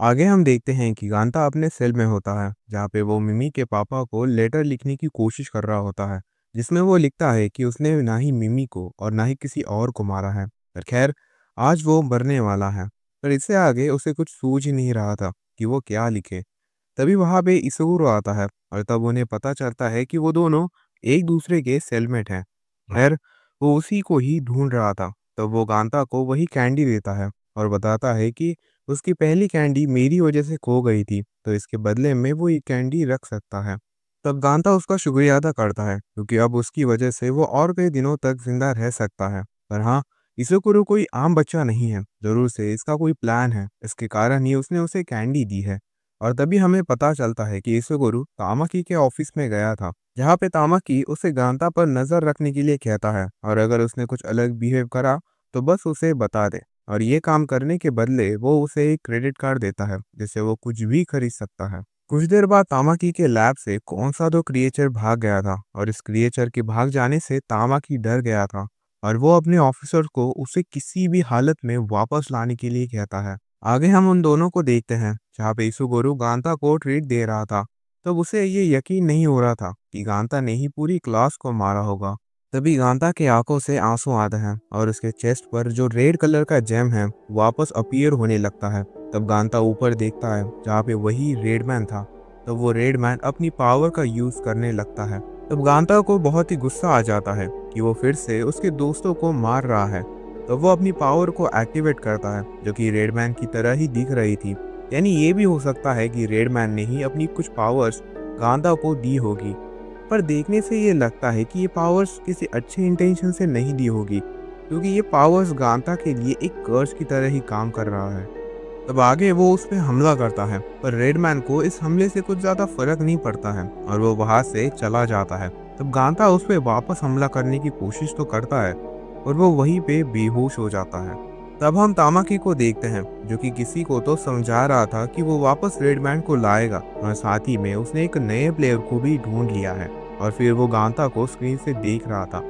आगे हम देखते हैं कि गांता अपने सेल में होता है, जहाँ पे वो मिमी के पापा को लेटर लिखने की कोशिश कर रहा होता है, जिसमें वो लिखता है कि उसने ना ही मिमी को और ना ही किसी और को मारा है। पर खैर, आज वो मरने वाला है। पर इससे आगे उसे कुछ सूझ ही नहीं रहा था कि वो क्या लिखे। तभी वहां पे इसुगुरो आता है और तब उन्हें पता चलता है कि वो दोनों एक दूसरे के सेलमेट हैं। खैर, वो उसी को ही ढूंढ रहा था। तब वो गांता को वही कैंडी देता है और बताता है कि उसकी पहली कैंडी मेरी वजह से खो गई थी, तो इसके बदले में वो ये कैंडी रख सकता है। तब गांता उसका शुक्रिया अदा करता है, क्योंकि अब उसकी वजह से वो और कई दिनों तक जिंदा रह सकता है। पर हाँ, इसुकुरो कोई आम बच्चा नहीं है, जरूर से इसका कोई प्लान है। इसके कारण ही उसने उसे कैंडी दी है। और तभी हमें पता चलता है कि इसुगुरु तामाकी के ऑफिस में गया था, जहाँ पे तामाकी उसे गांता पर नजर रखने के लिए कहता है, और अगर उसने कुछ अलग बिहेव करा तो बस उसे बता दे। और ये काम करने के बदले वो उसे एक क्रेडिट कार्ड देता है, जिससे वो कुछ भी खरीद सकता है। कुछ देर बाद तामाकी के लैब से कौन सा तो क्रिएचर भाग गया था, और इस क्रिएचर के भाग जाने से तामाकी डर गया था। और वो अपने ऑफिसर को उसे किसी भी हालत में वापस लाने के लिए कहता है। आगे हम उन दोनों को देखते हैं, जहाँ पे इसुगुरु गांता को ट्रीट दे रहा था। तब उसे ये यकीन नहीं हो रहा था कि गांता ने ही पूरी क्लास को मारा होगा। तभी गांता के आंखों से आंसू आते हैं और उसके चेस्ट पर जो रेड कलर का जेम है वापस अपीयर होने लगता है। तब गांता ऊपर देखता है, जहाँ पे वही रेडमैन था। तब वो रेडमैन अपनी पावर का यूज करने लगता है। तब गांता को बहुत ही गुस्सा आ जाता है कि वो फिर से उसके दोस्तों को मार रहा है। तो वो अपनी पावर को एक्टिवेट करता है, जो कि रेडमैन की तरह ही दिख रही थी। यानी ये भी हो सकता है कि रेडमैन ने ही अपनी कुछ पावर्स गांधा को दी होगी। पर देखने से ये लगता है कि ये पावर्स किसी अच्छे इंटेंशन से नहीं दी होगी, क्योंकि ये पावर्स गांधा के लिए एक कर्ज की तरह ही काम कर रहा है। तब आगे वो उस पर हमला करता है, पर रेडमैन को इस हमले से कुछ ज्यादा फर्क नहीं पड़ता है और वो वहां से चला जाता है। तब गांधा उस पर वापस हमला करने की कोशिश तो करता है, और वो वहीं पे बेहोश हो जाता है। तब हम तामाकी को देखते हैं, जो कि किसी को तो समझा रहा था कि वो वापस रेडमैन को लाएगा, और साथ ही में उसने एक नए प्लेयर को भी ढूंढ लिया है। और फिर वो गांता को स्क्रीन से देख रहा था।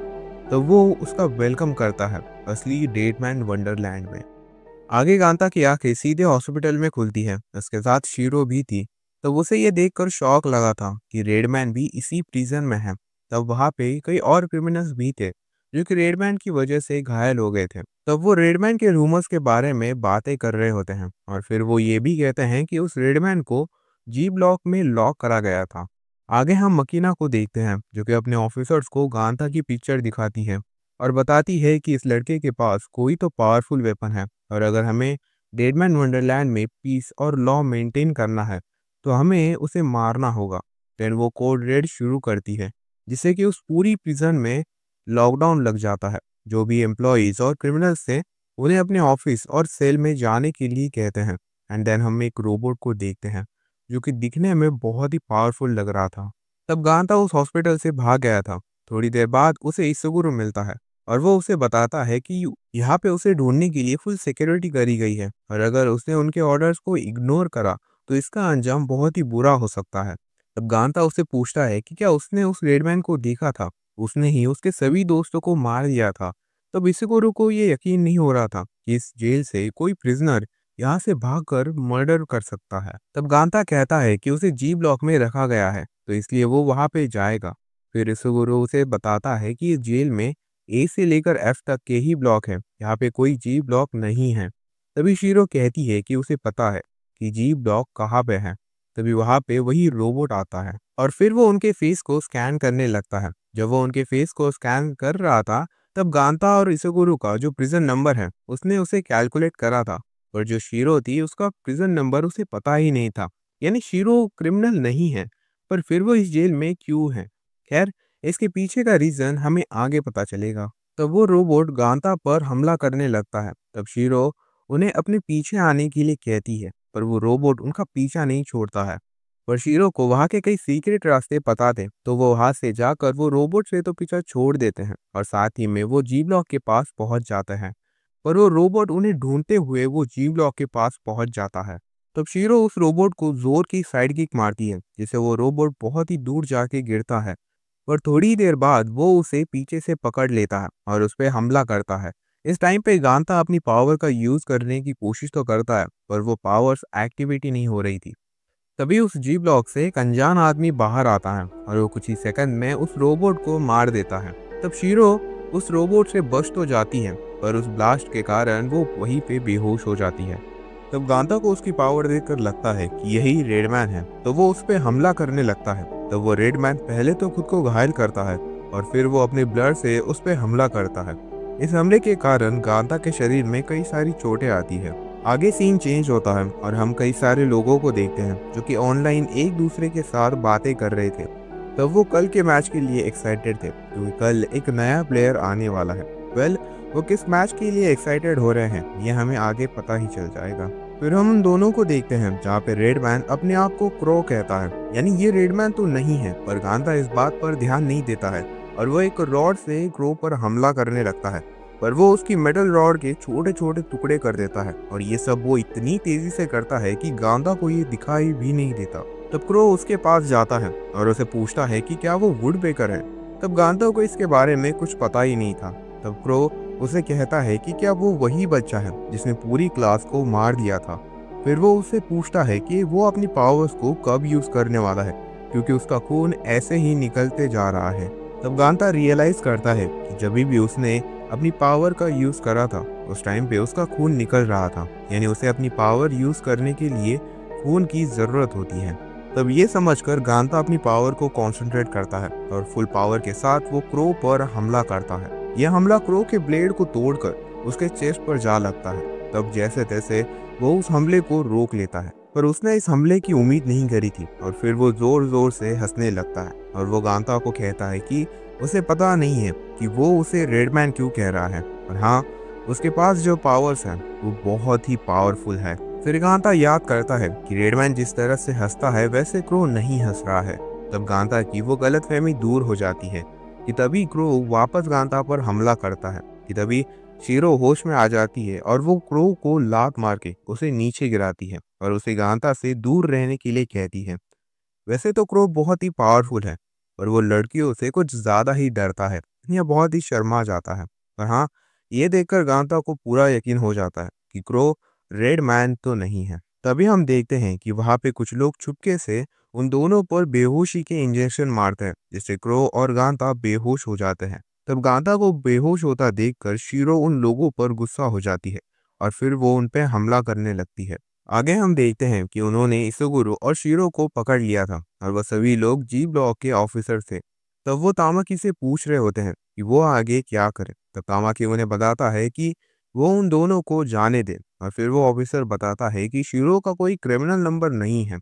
तो वो उसका वेलकम करता है असली डेडमैन वंडरलैंड में। आगे गांता की आंखें सीधे हॉस्पिटल में खुलती है, उसके साथ शीरो भी थी। तो उसे ये देखकर शौक लगा था कि रेडमैन भी इसी प्रिजन में है। तब वहां पे कई और क्रिमिनल्स भी थे, जो कि रेडमैन की वजह से घायल हो गए थे। तब वो रेडमैन के रूमर्स के बारे में बातें कर रहे होते हैं, और फिर वो ये भी कहते हैं कि उस रेडमैन को जी ब्लॉक में लॉक करा गया था। आगे हम मकीना को देखते हैं, जो कि अपने ऑफिसर्स को गांता की पिक्चर दिखाती है और बताती है कि इस लड़के के पास कोई तो पावरफुल वेपन है, और अगर हमें डेडमैन वंडरलैंड में पीस और लॉ मेंटेन करना है तो हमें उसे मारना होगा। देन वो कोड रेड शुरू करती है, जिससे कि उस पूरी प्रिजन में लॉकडाउन लग जाता है। जो भी एम्प्लॉयज और क्रिमिनल्स थे, उन्हें अपने ऑफिस और सेल में जाने के लिए कहते हैं। एंड देन हम एक रोबोट को देखते हैं, जो कि दिखने में बहुत ही पावरफुल लग रहा था। तब गांता उस हॉस्पिटल से भाग गया था। थोड़ी देर बाद उसे इसुगुरु मिलता है, और वो उसे बताता है कि यहाँ पे उसे ढूंढने के लिए फुल सिक्योरिटी करी गई है, और अगर उसने उनके ऑर्डर्स को इग्नोर करा तो इसका अंजाम बहुत ही बुरा हो सकता है। तब गांता उससे पूछता है कि क्या उसने उस रेडमैन को देखा था। उसने ही उसके सभी दोस्तों को मार दिया था। तब इसिकोरो को ये यकीन नहीं हो रहा था कि इस जेल से कोई प्रिजनर यहाँ से भागकर मर्डर कर सकता है। तब गांता कहता है कि उसे जी ब्लॉक में रखा गया है, तो इसलिए वो वहां पे जाएगा। फिर इसिकोरो उसे बताता है कि इस जेल में ए से लेकर एफ तक के ही ब्लॉक है, यहाँ पे कोई जी ब्लॉक नहीं है। तभी शीरो कहती है कि उसे पता है कि जी ब्लॉक कहाँ पे है। तभी वहां पे वही रोबोट आता है, और फिर वो उनके फेस को स्कैन करने लगता है। जब वो उनके फेस को स्कैन कर रहा था, तब गांता और इसुगुरु का जो प्रिजन नंबर है उसने उसे कैलकुलेट करा था। और जो शीरो थी, उसका प्रिजन नंबर उसे पता ही नहीं था। यानी शीरो क्रिमिनल नहीं है, पर फिर वो इस जेल में क्यों है। खैर, इसके पीछे का रीजन हमें आगे पता चलेगा। तब वो रोबोट गांता पर हमला करने लगता है। तब शीरो उन्हें अपने पीछे आने के लिए कहती है, पर वो रोबोट उनका पीछा नहीं छोड़ता है। पर शीरो को वहां के कई सीक्रेट रास्ते पता थे, तो वो वहां से जाकर वो रोबोट से तो पीछा छोड़ देते हैं, और साथ ही में वो जी ब्लॉक के पास पहुंच जाते हैं। पर वो रोबोट उन्हें ढूंढते हुए वो जी ब्लॉक के पास पहुंच जाता है। तब शीरो उस रोबोट को जोर की साइड किक मारती है, जिससे वो रोबोट बहुत ही दूर जाके गिरता है। पर थोड़ी देर बाद वो उसे पीछे से पकड़ लेता है और उस पर हमला करता है। इस टाइम पे गांता अपनी पावर का यूज करने की कोशिश तो करता है, पर वो पावर्स एक्टिविटी नहीं हो रही थी। तभी उस जी ब्लॉक से एक अनजान आदमी बाहर आता है और वो कुछ ही सेकंड में उस रोबोट को मार देता है। तब शीरो उस रोबोट से बच तो जाती है, पर उस ब्लास्ट के कारण वो वहीं पे बेहोश हो जाती है। तब गांता को उसकी पावर देखकर लगता है कि यही रेडमैन है, तो वो उस पर हमला करने लगता है। तब वो रेडमैन पहले तो खुद को घायल करता है और फिर वो अपने ब्लड से उस पर हमला करता है। इस हमले के कारण गांता के शरीर में कई सारी चोटें आती है। आगे सीन चेंज होता है और हम कई सारे लोगों को देखते हैं जो कि ऑनलाइन एक दूसरे के साथ बातें कर रहे थे। तब वो कल के मैच के लिए एक्साइटेड थे क्योंकि कल एक नया प्लेयर आने वाला है। वो किस मैच के लिए एक्साइटेड हो रहे हैं ये हमें आगे पता ही चल जाएगा। फिर हम उन दोनों को देखते हैं जहाँ पे रेडमैन अपने आप को क्रो कहता है, यानी ये रेडमैन तो नहीं है। पर गांता इस बात पर ध्यान नहीं देता है और वो एक रॉड से क्रो पर हमला करने लगता है, पर वो उसकी मेटल रॉड के छोटे छोटे टुकड़े कर देता है और ये सब वो इतनी तेजी से करता है कि गांधा को ये दिखाई भी नहीं देता। तब क्रो उसके पास जाता है और उसे पूछता है कि क्या वो वुड पेकर है। तब गांधा को इसके बारे में कुछ पता ही नहीं था। तब क्रो उसे कहता है कि क्या वो वही बच्चा है जिसने पूरी क्लास को मार दिया था। फिर वो उससे पूछता है कि वो अपनी पावर्स को कब यूज करने वाला है, क्योंकि उसका खून ऐसे ही निकलते जा रहा है। तब गांधा रियलाइज करता है कि जब भी उसने अपनी पावर का यूज करा था उस टाइम पे उसका खून निकल रहा था, यानी उसे अपनी पावर यूज करने के लिए खून की जरूरत होती है। तब ये समझकर गांधा अपनी पावर को कंसंट्रेट करता है और फुल पावर के साथ वो क्रो पर हमला करता है। यह हमला क्रो के ब्लेड को तोड़कर उसके चेस्ट पर जा लगता है। तब जैसे तैसे वो उस हमले को रोक लेता है, पर उसने इस हमले की उम्मीद नहीं करी थी और फिर वो जोर जोर से हंसने लगता है और वो गांधा को कहता है कि उसे पता नहीं है कि वो उसे रेडमैन क्यों कह रहा है, और हाँ, उसके पास जो पावर्स हैं वो बहुत ही पावरफुल है। फिर गांधा याद करता है कि रेडमैन जिस तरह से हंसता है वैसे क्रो नहीं हंस रहा है। तब गांधा की वो गलतफहमी दूर हो जाती है कि तभी क्रो वापस गांधा पर हमला करता है कि तभी शीरो होश में आ जाती है और वो क्रो को लात मार के उसे नीचे गिराती है और उसे गांधा से दूर रहने के लिए कहती है। वैसे तो क्रो बहुत ही पावरफुल है, पर वो लड़कियों से कुछ ज्यादा ही डरता है या बहुत ही शर्मा जाता है। पर हाँ, ये देखकर गांधा को पूरा यकीन हो जाता है कि क्रो रेड मैन तो नहीं है। तभी हम देखते हैं कि वहां पे कुछ लोग चुपके से उन दोनों पर बेहोशी के इंजेक्शन मारते हैं, जिससे क्रो और गांधा बेहोश हो जाते हैं। तब गांधा को बेहोश होता देखकर शीरो उन लोगों पर गुस्सा हो जाती है और फिर वो उन पे हमला करने लगती है। आगे हम देखते हैं कि उन्होंने इसुगुरु और शीरो को पकड़ लिया था और वह सभी लोग जी ब्लॉक के ऑफिसर थे। तब वो तामाकी से पूछ रहे होते हैं कि वो आगे क्या करे। तब तामाकी उन्हें बताता है कि वो उन दोनों को जाने दे और फिर वो ऑफिसर बताता है कि शीरो का कोई क्रिमिनल नंबर नहीं है।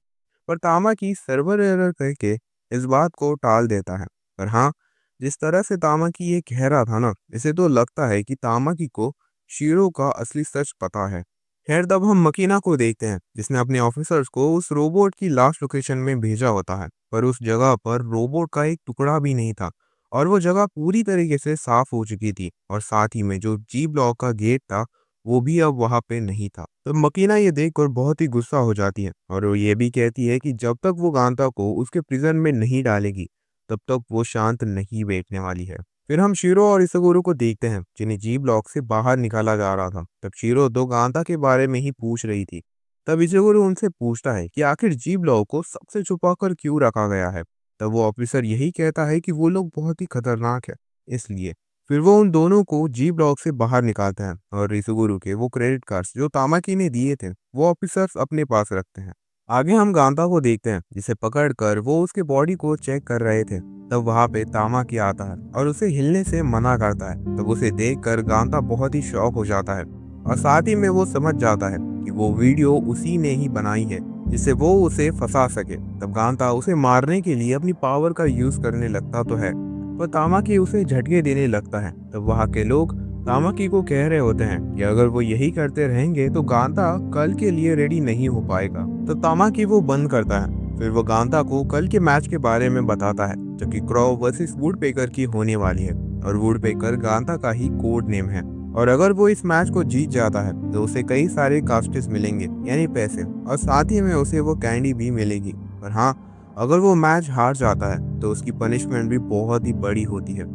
पर तामाकी सर्वर एरर करके इस बात को टाल देता है। पर हाँ, जिस तरह से तामाकी ये कह रहा था ना, इसे तो लगता है कि तामाकी को शीरो का असली सच पता है। खैर, तब हम मकीना को देखते हैं जिसने अपने ऑफिसर्स को उस रोबोट की लास्ट लोकेशन में भेजा होता है, पर उस जगह पर रोबोट का एक टुकड़ा भी नहीं था और वो जगह पूरी तरीके से साफ हो चुकी थी और साथ ही में जो जी ब्लॉक का गेट था वो भी अब वहां पे नहीं था। तो मकीना ये देखकर बहुत ही गुस्सा हो जाती है और वो ये भी कहती है कि जब तक वो गांधा को उसके प्रिजन में नहीं डालेगी तब तक वो शांत नहीं बैठने वाली है। फिर हम शीरो और इसगुरु को देखते हैं जिन्हें जी ब्लॉक से बाहर निकाला जा रहा था। तब शीरो दो गांधा के बारे में ही पूछ रही थी। तब इसगुरु उनसे पूछता है कि आखिर जी ब्लॉक को सबसे छुपाकर क्यों रखा गया है। तब वो ऑफिसर यही कहता है कि वो लोग बहुत ही खतरनाक है, इसलिए। फिर वो उन दोनों को जी ब्लॉक से बाहर निकालते हैं और इसगुरु के वो क्रेडिट कार्ड्स जो तामाकी ने दिए थे वो ऑफिसर्स अपने पास रखते हैं। आगे हम गांधा को देखते हैं जिसे पकड़कर वो उसके बॉडी को चेक कर रहे थे। तब वहां पे तामाकी आता है और उसे हिलने से मना करता है। तब उसे देखकर गांधा बहुत ही शॉक हो जाता है और साथ ही में वो समझ जाता है कि वो वीडियो उसी ने ही बनाई है जिससे वो उसे फंसा सके। तब गांधा उसे मारने के लिए अपनी पावर का यूज करने लगता तो है, पर तामाकी उसे झटके देने लगता है। तब वहां के लोग तामाकी को कह रहे होते हैं कि अगर वो यही करते रहेंगे तो गांधा कल के लिए रेडी नहीं हो पाएगा। तो तामाकी वो बंद करता है। फिर वो गांधा को कल के मैच के बारे में बताता है जो कि क्रो वर्सेस वुडपेकर की होने वाली है और वुडपेकर गांधा का ही कोड नेम है और अगर वो इस मैच को जीत जाता है तो उसे कई सारे कास्टेस मिलेंगे, यानी पैसे, और साथ ही में उसे वो कैंडी भी मिलेगी। पर हाँ, अगर वो मैच हार जाता है तो उसकी पनिशमेंट भी बहुत ही बड़ी होती है।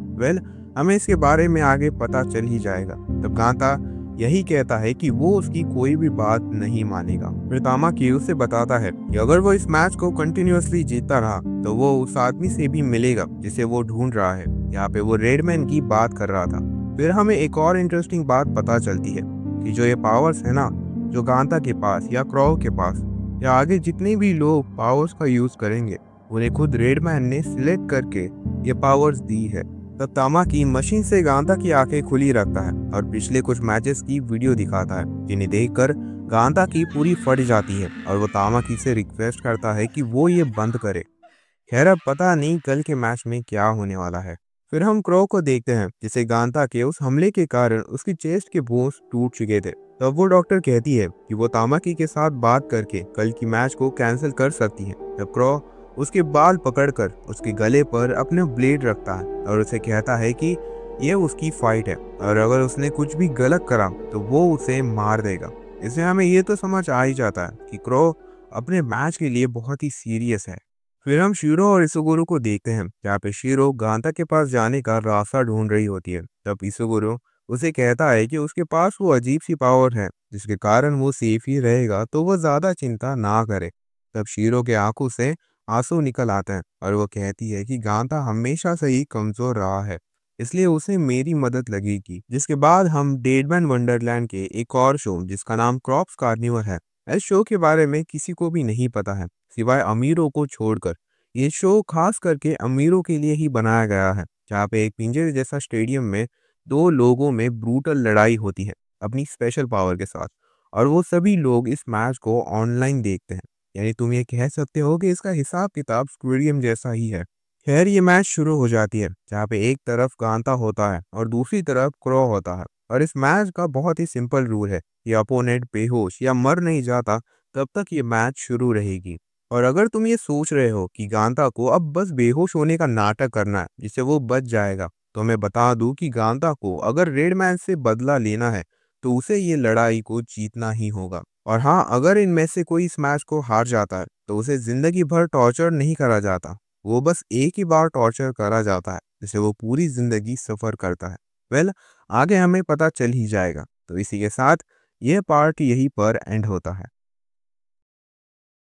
हमें इसके बारे में आगे पता चल ही जाएगा। तब गांता यही कहता है कि वो उसकी कोई भी बात नहीं मानेगा। फिर तामाकी उसे बताता है कि अगर वो इस मैच को कंटिन्यूअसली जीतता रहा तो वो उस आदमी से भी मिलेगा जिसे वो ढूंढ रहा है। यहाँ पे वो रेडमैन की बात कर रहा था। फिर हमें एक और इंटरेस्टिंग बात पता चलती है कि जो ये पावर्स है ना, जो गांता के पास या क्रॉव के पास या आगे जितने भी लोग पावर्स का यूज करेंगे, उन्हें खुद रेडमैन ने सिलेक्ट करके ये पावर्स दी है। तब तामाकी मशीन से गांता की आंखें खुली रखता है और पिछले कुछ मैचेस की वीडियो दिखाता है, जिन्हें देखकर गांता की पूरी फट जाती है और वो तामाकी से रिक्वेस्ट करता है कि वो ये बंद करे। खैर अब पता नहीं कल के मैच में क्या होने वाला है। फिर हम क्रो को देखते हैं जिसे गांता के उस हमले के कारण उसकी चेस्ट के बोन्स टूट चुके थे। तब वो डॉक्टर कहती है कि वो तामाकी के साथ बात करके कल की मैच को कैंसिल कर सकती है। तब क्रो उसके बाल पकड़कर उसके गले पर अपने ब्लेड रखता है और उसे कहता है कि ये उसकी फाइट है और अगर उसने कुछ भी गलत करा तो वो उसे मार देगा। इससे हमें ये तो समझ आ ही जाता है कि क्रो अपने मैच के लिए बहुत ही सीरियस है। फिर हम शीरो और इसुगुरु को देखते हैं जहाँ पे शीरो गांता के पास जाने का रास्ता ढूंढ रही होती है। तब इसुगुरु उसे कहता है कि उसके पास वो अजीब सी पावर है जिसके कारण वो सेफ ही रहेगा, तो वो ज्यादा चिंता ना करे। तब शीरो के आंखों से आंसू निकल आते हैं और वो कहती है कि गांता हमेशा से ही कमजोर रहा है, इसलिए उसे मेरी मदद लगेगी। जिसके बाद हम डेडमैन वंडरलैंड के एक और शो जिसका नाम क्रॉप्स कार्निवल है, इस शो के बारे में किसी को भी नहीं पता है सिवाय अमीरों को छोड़कर। ये शो खास करके अमीरों के लिए ही बनाया गया है, जहाँ पे एक पिंजरे जैसा स्टेडियम में दो लोगों में ब्रूटल लड़ाई होती है अपनी स्पेशल पावर के साथ, और वो सभी लोग इस मैच को ऑनलाइन देखते हैं। यानी तुम ये कह सकते हो कि इसका हिसाब किताब स्क्विड गेम जैसा ही है। खैर ये मैच शुरू हो जाती है जहाँ पे एक तरफ गांता होता है और दूसरी तरफ क्रो होता है, और इस मैच का बहुत ही सिंपल रूल है कि अपोनेंट बेहोश या मर नहीं जाता तब तक ये मैच शुरू रहेगी। और अगर तुम ये सोच रहे हो कि गांता को अब बस बेहोश होने का नाटक करना है जिससे वो बच जाएगा, तो मैं बता दूं कि गांता को अगर रेडमैन से बदला लेना है तो उसे ये लड़ाई को जीतना ही होगा। और हाँ, अगर इनमें से कोई इस मैच को हार जाता है तो उसे जिंदगी भर टॉर्चर नहीं करा जाता, वो बस एक ही बार टॉर्चर करा जाता है जिसे वो पूरी जिंदगी सफर करता है। वेल, आगे हमें पता चल ही जाएगा। तो इसी के साथ यह पार्ट यहीं पर एंड होता है।